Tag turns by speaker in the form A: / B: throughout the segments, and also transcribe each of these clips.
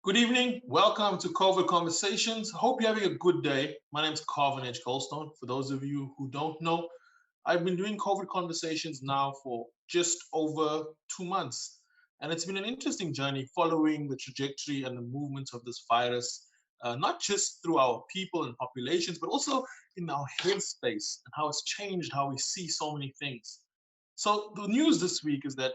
A: Good evening. Welcome to COVID Conversations. Hope you're having a good day. My name is Carvin Goldstone. For those of you who don't know, I've been doing COVID Conversations now for just over 2 months. And it's been an interesting journey following the trajectory and the movement of this virus, not just through our people and populations, but also in our health space and how it's changed how we see so many things. So the news this week is that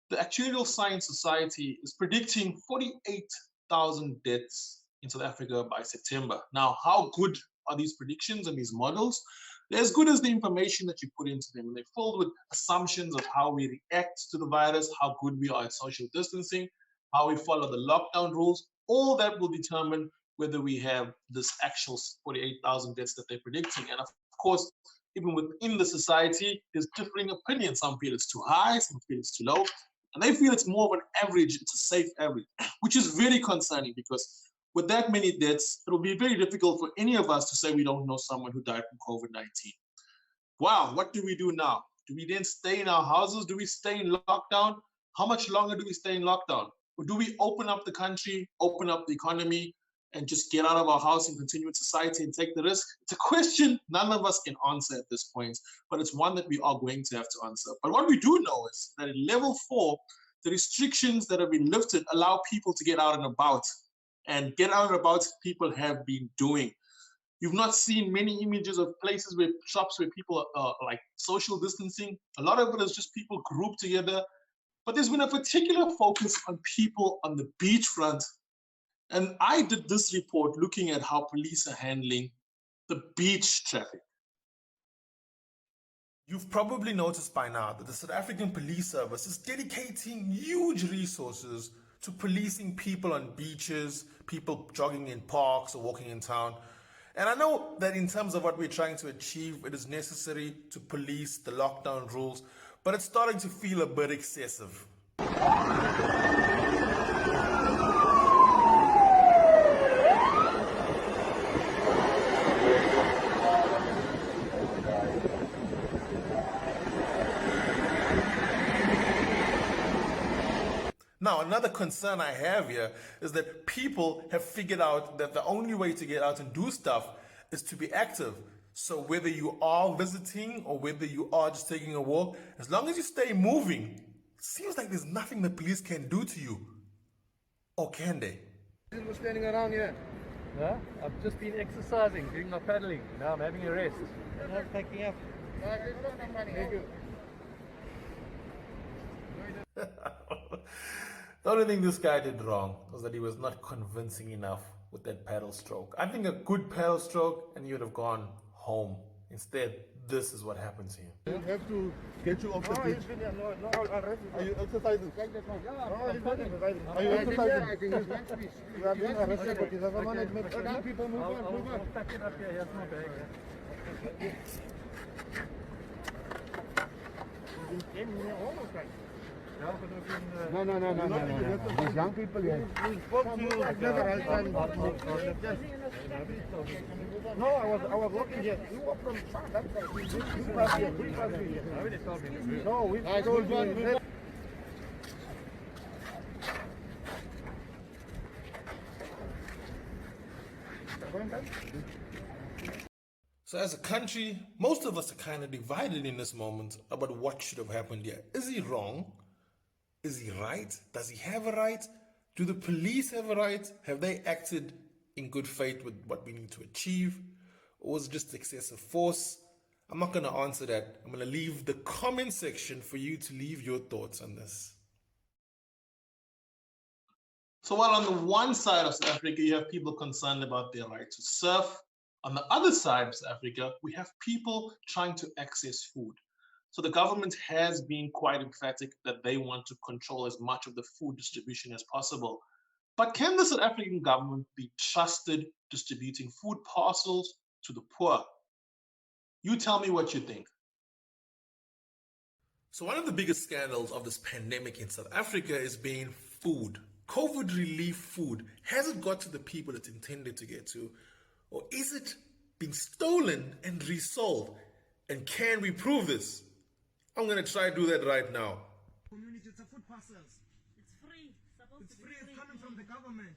A: the Actuarial Science Society is predicting 48,000 deaths in South Africa by September. Now, how good are these predictions and these models? They're as good as the information that you put into them. And they're filled with assumptions of how we react to the virus, how good we are at social distancing, how we follow the lockdown rules. All that will determine whether we have this actual 48,000 deaths that they're predicting. And of course, even within the society, there's differing opinions. Some feel it's too high, some feel it's too low. And they feel it's more of an average, it's a safe average, which is very concerning because with that many deaths, it will be very difficult for any of us to say we don't know someone who died from COVID-19. Wow, what do we do now? Do we then stay in our houses? Do we stay in lockdown? How much longer do we stay in lockdown? Or do we open up the country, open up the economy, and just get out of our house and continue with society and take the risk? It's a question none of us can answer at this point, but it's one that we are going to have to answer. But what we do know is that at level 4, the restrictions that have been lifted allow people to get out and about. And get out and about, people have been doing. You've not seen many images of places where shops where people are like social distancing. A lot of it is just people grouped together. But there's been a particular focus on people on the beachfront. And I did this report looking at how police are handling the beach traffic.
B: You've probably noticed by now that the South African Police Service is dedicating huge resources to policing people on beaches, people jogging in parks or walking in town. And I know that in terms of what we're trying to achieve, it is necessary to police the lockdown rules, but it's starting to feel a bit excessive. Now, another concern I have here is that people have figured out that the only way to get out and do stuff is to be active. So whether you are visiting or whether you are just taking a walk, as long as you stay moving, it seems like there's nothing the police can do to you. Or can they?
C: We're standing around here.
D: Yeah, I've just been exercising, doing my paddling. Now I'm having a rest.
C: And I'm packing up. Thank you.
B: The only thing this guy did wrong was that he was not convincing enough with that paddle stroke. I think a good paddle stroke and you would have gone home. Instead, this is what happened to him.
C: We have to get you off the beach. Are you exercising? Are you exercising? You are being arrested, but you have a management. People move on, move on.
D: I'll pack it up here. Here's my bag.
C: No. These young people here. No, I was walking here. You were from that side. We passed here. No, we told you.
B: So as a country, most of us are kind of divided in this moment about what should have happened here. Is he wrong? Is he right? Does he have a right? Do the police have a right? Have they acted in good faith with what we need to achieve? Or was it just excessive force? I'm not going to answer that. I'm going to leave the comment section for you to leave your thoughts on this.
A: So while on the one side of South Africa, you have people concerned about their right to surf, on the other side of South Africa, we have people trying to access food. So the government has been quite emphatic that they want to control as much of the food distribution as possible. But can the South African government be trusted distributing food parcels to the poor? You tell me what you think.
B: So one of the biggest scandals of this pandemic in South Africa is being food. COVID relief food. Has it got to the people it's intended to get to? Or is it being stolen and resold? And can we prove this? I'm going to try to do that right now.
E: Community, it's a food parcels.
F: It's free.
E: It's free. It's coming from the government.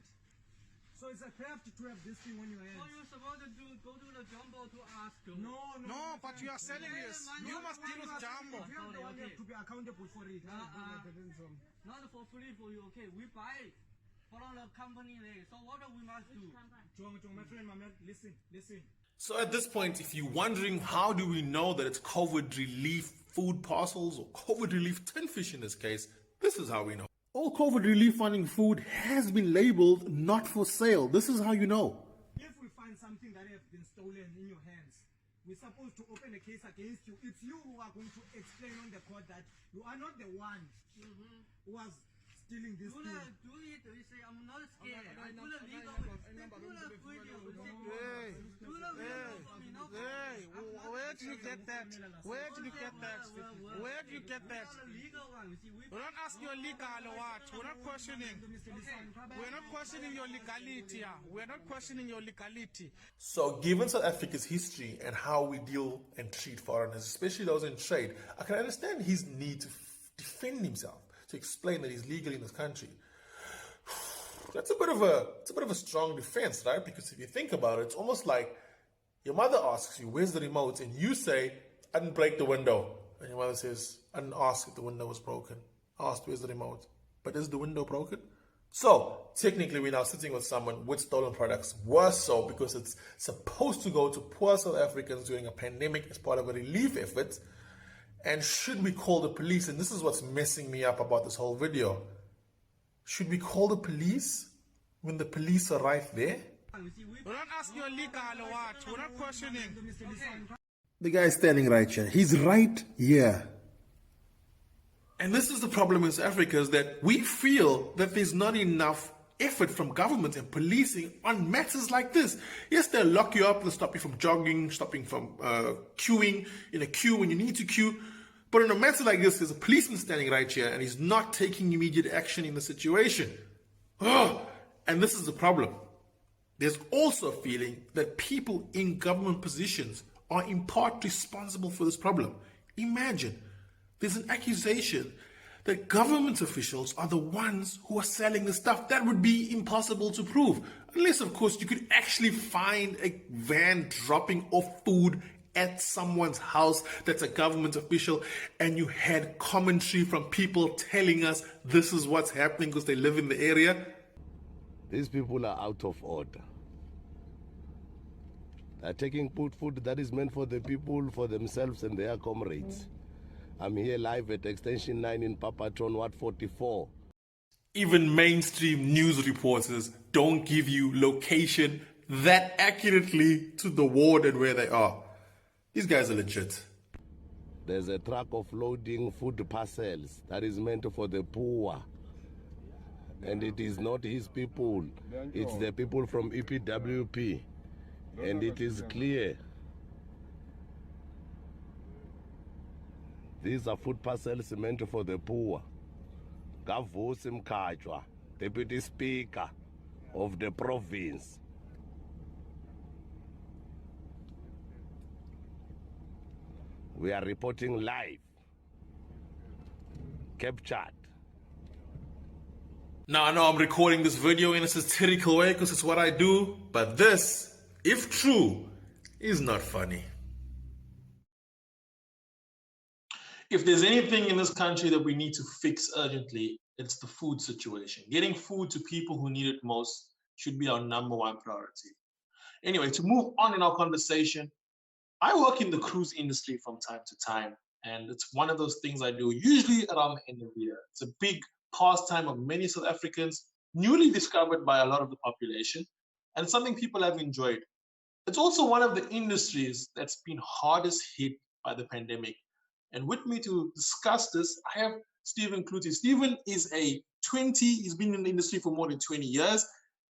E: So it's a theft to have this thing on your hands.
F: So you're supposed to go to the jumbo to ask.
E: No, but you are selling this. You must deal with jumbo. You have the one
F: Okay.
E: to be accountable for it.
F: Not for free for you, okay? We buy it from the company there. So what we must do?
E: My friend, my man, listen.
B: So at this point, if you're wondering how do we know that it's COVID relief food parcels or COVID relief tin fish in this case, this is how we know. All COVID relief funding food has been labeled not for sale. This is how you know.
E: If we find something that has been stolen in your hands, we're supposed to open a case against you. It's you who are going to explain on the court that you are not the one who was stealing this thing.
F: Do it. You say, I'm not scared. I do the legal way. Do the video. Do the video for me. No problem.
E: Where did you get that? Where did you get that? Where did you get that?
F: The legal one. You see,
E: We're not asking your legal or what. We're not questioning. We're not questioning your legality. We're not questioning your legality.
B: So given South Africa's history and how we deal and treat foreigners, especially those in trade, I can understand his need to defend himself, to explain that he's legal in this country. That's a bit of a strong defense, right? Because if you think about it, it's almost like your mother asks you, where's the remote? And you say, I didn't break the window. And your mother says, I didn't ask if the window was broken. I asked, where's the remote? But is the window broken? So technically we're now sitting with someone with stolen products. Worse so because it's supposed to go to poor South Africans during a pandemic as part of a relief effort. And should we call the police? And this is what's messing me up about this whole video. Should we call the police when the police are right there?
E: We're not asking your legal or what. We're not questioning.
B: The guy standing right here. He's right here. And this is the problem in South Africa, is that we feel that there's not enough effort from government and policing on matters like this. Yes, they'll lock you up, they'll stop you from jogging, stopping from queuing in a queue when you need to queue. But in a matter like this, there's a policeman standing right here and he's not taking immediate action in the situation. And this is the problem. There's also a feeling that people in government positions are in part responsible for this problem. Imagine, there's an accusation that government officials are the ones who are selling the stuff. That would be impossible to prove. Unless, of course, you could actually find a van dropping off food at someone's house that's a government official, and you had commentary from people telling us this is what's happening because they live in the area.
G: These people are out of order. They're taking food that is meant for the people, for themselves and their comrades. I'm here live at Extension 9 in Papatron, Ward 44.
B: Even mainstream news reporters don't give you location that accurately to the ward and where they are. These guys are legit.
G: There's a truck of loading food parcels that is meant for the poor. And it is not his people. It's the people from EPWP. And it is clear. These are food parcels meant for the poor. Gavusi Mkajwa, Deputy Speaker of the province. We are reporting live. Captured.
B: Now, I know I'm recording this video in a satirical way because it's what I do, but this, if true, is not funny.
A: If there's anything in this country that we need to fix urgently, it's the food situation. Getting food to people who need it most should be our #1 priority. Anyway, to move on in our conversation, I work in the cruise industry from time to time, and it's one of those things I do usually around the end of the year. It's a big pastime of many South Africans, newly discovered by a lot of the population, and something people have enjoyed. It's also one of the industries that's been hardest hit by the pandemic. And with me to discuss this, I have Stephen Kluti. Stephen is he's been in the industry for more than 20 years,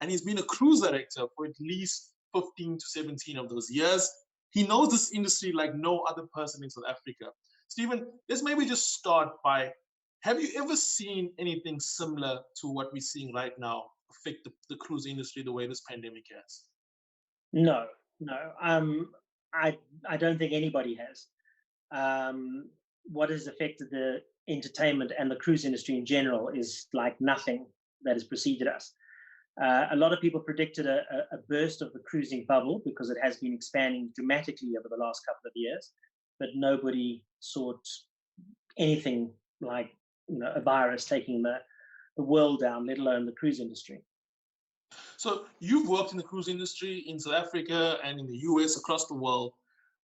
A: and he's been a cruise director for at least 15 to 17 of those years. He knows this industry like no other person in South Africa. Stephen, let's maybe just start by, have you ever seen anything similar to what we're seeing right now affect the cruise industry the way this pandemic has?
H: No. I don't think anybody has. What has affected the entertainment and the cruise industry in general is like nothing that has preceded us. A lot of people predicted a burst of the cruising bubble because it has been expanding dramatically over the last couple of years, but nobody sought anything like a virus taking the world down, let alone the cruise industry.
A: So you've worked in the cruise industry in South Africa and in the US, across the world.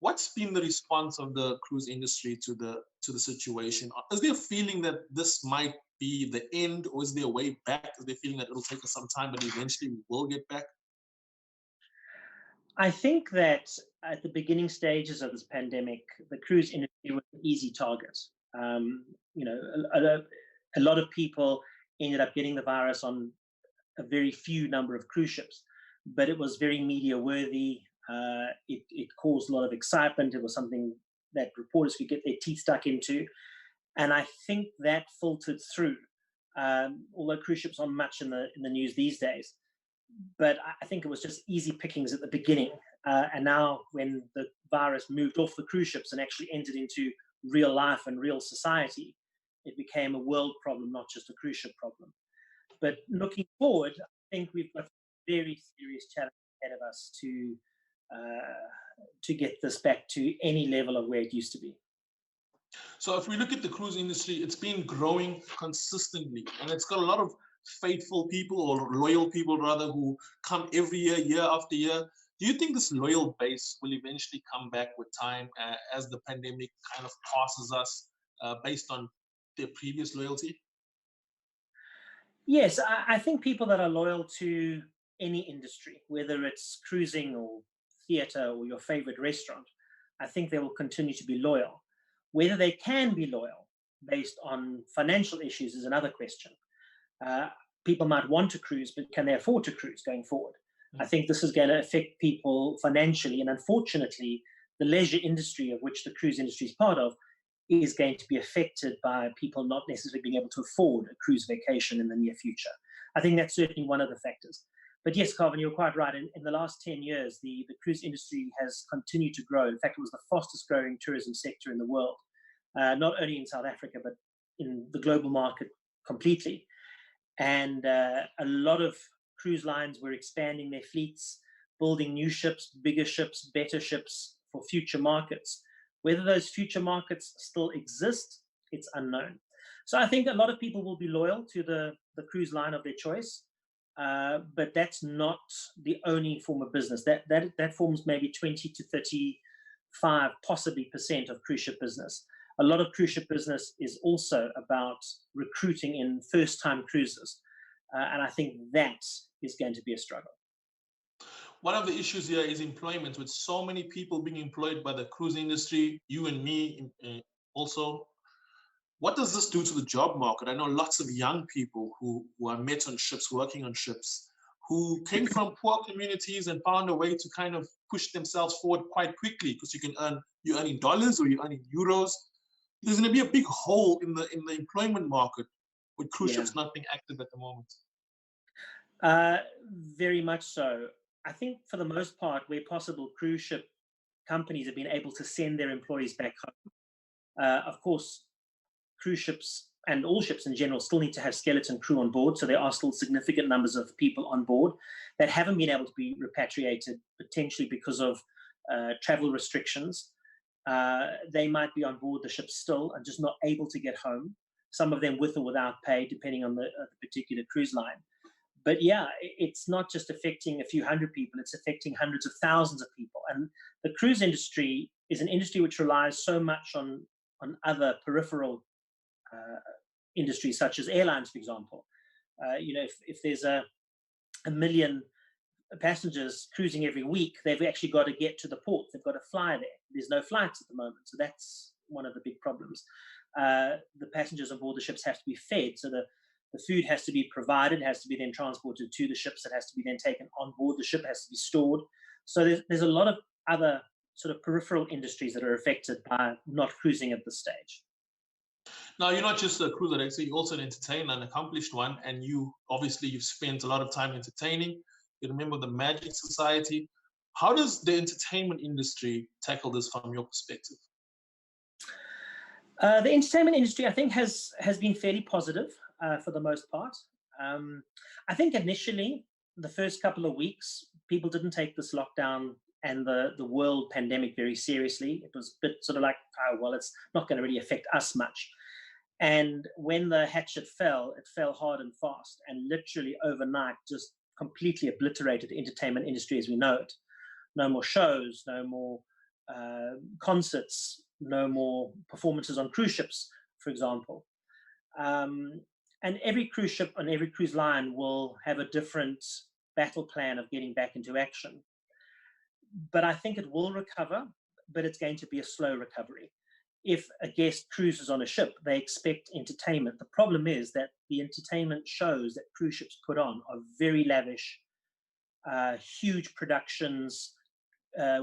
A: What's been the response of the cruise industry to the situation? Is there a feeling that this might be the end, or is there a way back? Is there a feeling that it'll take us some time, but eventually we will get back?
H: I think that at the beginning stages of this pandemic, the cruise industry was an easy target. A lot of people ended up getting the virus on a very few number of cruise ships, but it was very media worthy. It caused a lot of excitement. It was something that reporters could get their teeth stuck into. And I think that filtered through, although cruise ships aren't much in the news these days. But I think it was just easy pickings at the beginning. And now when the virus moved off the cruise ships and actually entered into real life and real society, it became a world problem, not just a cruise ship problem. But looking forward, I think we've got a very serious challenge ahead of us to get this back to any level of where it used to be.
A: So if we look at the cruise industry, it's been growing consistently, and it's got a lot of faithful people, or loyal people rather, who come every year, year after year. Do you think this loyal base will eventually come back with time as the pandemic kind of passes us based on their previous loyalty?
H: Yes, I think people that are loyal to any industry, whether it's cruising or theatre or your favorite restaurant, I think they will continue to be loyal. Whether they can be loyal based on financial issues is another question. People might want to cruise, but can they afford to cruise going forward? I think this is going to affect people financially, and unfortunately, the leisure industry, of which the cruise industry is part of, is going to be affected by people not necessarily being able to afford a cruise vacation in the near future. I think that's certainly one of the factors. But yes, Carvin, you're quite right. In the last 10 years, the cruise industry has continued to grow. In fact, it was the fastest growing tourism sector in the world, not only in South Africa, but in the global market completely. And a lot of cruise lines were expanding their fleets, building new ships, bigger ships, better ships for future markets. Whether those future markets still exist, it's unknown. So I think a lot of people will be loyal to the cruise line of their choice, but that's not the only form of business. That forms maybe 20 to 35, possibly % of cruise ship business. A lot of cruise ship business is also about recruiting in first-time cruisers, and I think that is going to be a struggle.
A: One of the issues here is employment, with so many people being employed by the cruise industry, you and me also. What does this do to the job market? I know lots of young people who are met on ships, working on ships, who came from poor communities and found a way to kind of push themselves forward quite quickly, because you're earning dollars or you're earning euros. There's going to be a big hole in the employment market with cruise ships not being active at the moment.
H: Very much so. I think for the most part, where possible, cruise ship companies have been able to send their employees back home. Of course, cruise ships and all ships in general still need to have skeleton crew on board, so there are still significant numbers of people on board that haven't been able to be repatriated, potentially because of travel restrictions. They might be on board the ship still and just not able to get home, some of them with or without pay, depending on the particular cruise line. But yeah, it's not just affecting a few hundred people, it's affecting hundreds of thousands of people. And the cruise industry is an industry which relies so much on other peripheral industries, such as airlines, for example. If there's a million passengers cruising every week, they've actually got to get to the port. They've got to fly there. There's no flights at the moment. So that's one of the big problems. The passengers on board the ships have to be fed. So the food has to be provided, has to be then transported to the ships. It has to be then taken on board the ship, has to be stored. So there's a lot of other sort of peripheral industries that are affected by not cruising at this stage.
A: Now, you're not just a cruiser, you're also an entertainer, an accomplished one, and you've spent a lot of time entertaining. You're a member of the Magic Society. How does the entertainment industry tackle this from your perspective?
H: The entertainment industry, I think, has been fairly positive for the most part. I think initially the first couple of weeks, people didn't take this lockdown and the world pandemic very seriously. It was a bit sort of like, oh, well, it's not going to really affect us much. And when the hatchet fell, it fell hard and fast, and literally overnight just completely obliterated the entertainment industry as we know it. No more shows, no more concerts, no more performances on cruise ships, for example. And every cruise ship on every cruise line will have a different battle plan of getting back into action. But I think it will recover, but it's going to be a slow recovery. If a guest cruises on a ship, they expect entertainment. The problem is that the entertainment shows that cruise ships put on are very lavish, huge productions,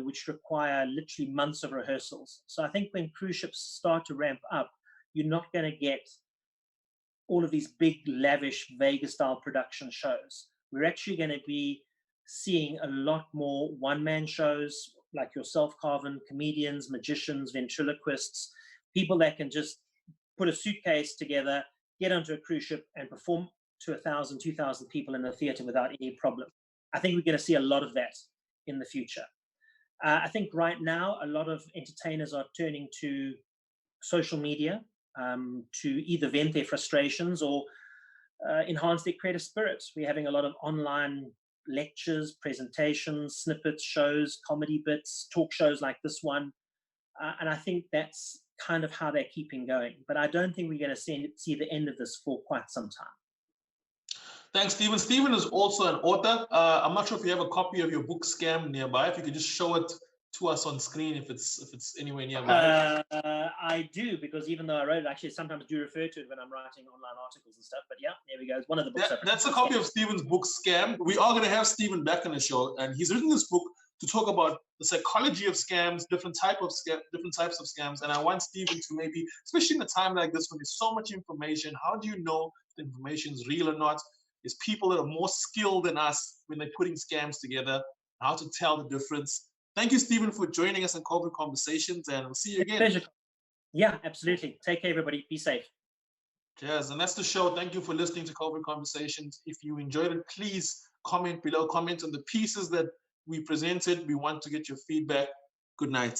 H: which require literally months of rehearsals. So I think when cruise ships start to ramp up, you're not going to get all of these big, lavish, Vegas-style production shows. We're actually going to be seeing a lot more one-man shows like yourself, Carvin, comedians, magicians, ventriloquists, people that can just put a suitcase together, get onto a cruise ship and perform to 1,000, 2,000 people in the theater without any problem. I think we're going to see a lot of that in the future. I think right now, a lot of entertainers are turning to social media to either vent their frustrations or enhance their creative spirits. We're having a lot of online lectures, presentations, snippets, shows, comedy bits, talk shows like this one. And I think that's kind of how they're keeping going. But I don't think we're going to see the end of this for quite some time.
A: Thanks, Stephen. Stephen is also an author. I'm not sure if you have a copy of your book Scam nearby. If you could just show it to us on screen if it's anywhere nearby.
H: I do, because even though I wrote it, actually sometimes do refer to it when I'm writing online articles and stuff. But yeah, there we go. It's one of the books.
A: That's a copy of Stephen's book Scam. We are going to have Stephen back on the show, and he's written this book to talk about the psychology of scams, different types of scams. And I want Stephen to maybe, especially in a time like this when there's so much information, how do you know if the information is real or not? There's people that are more skilled than us when they're putting scams together, how to tell the difference. Thank you, Stephen, for joining us on COVID Conversations, and we'll see you again.
H: Pleasure. Yeah, absolutely. Take care, everybody. Be safe.
A: Cheers. And that's the show. Thank you for listening to COVID Conversations. If you enjoyed it, please comment below. Comment on the pieces that we presented. We want to get your feedback. Good night.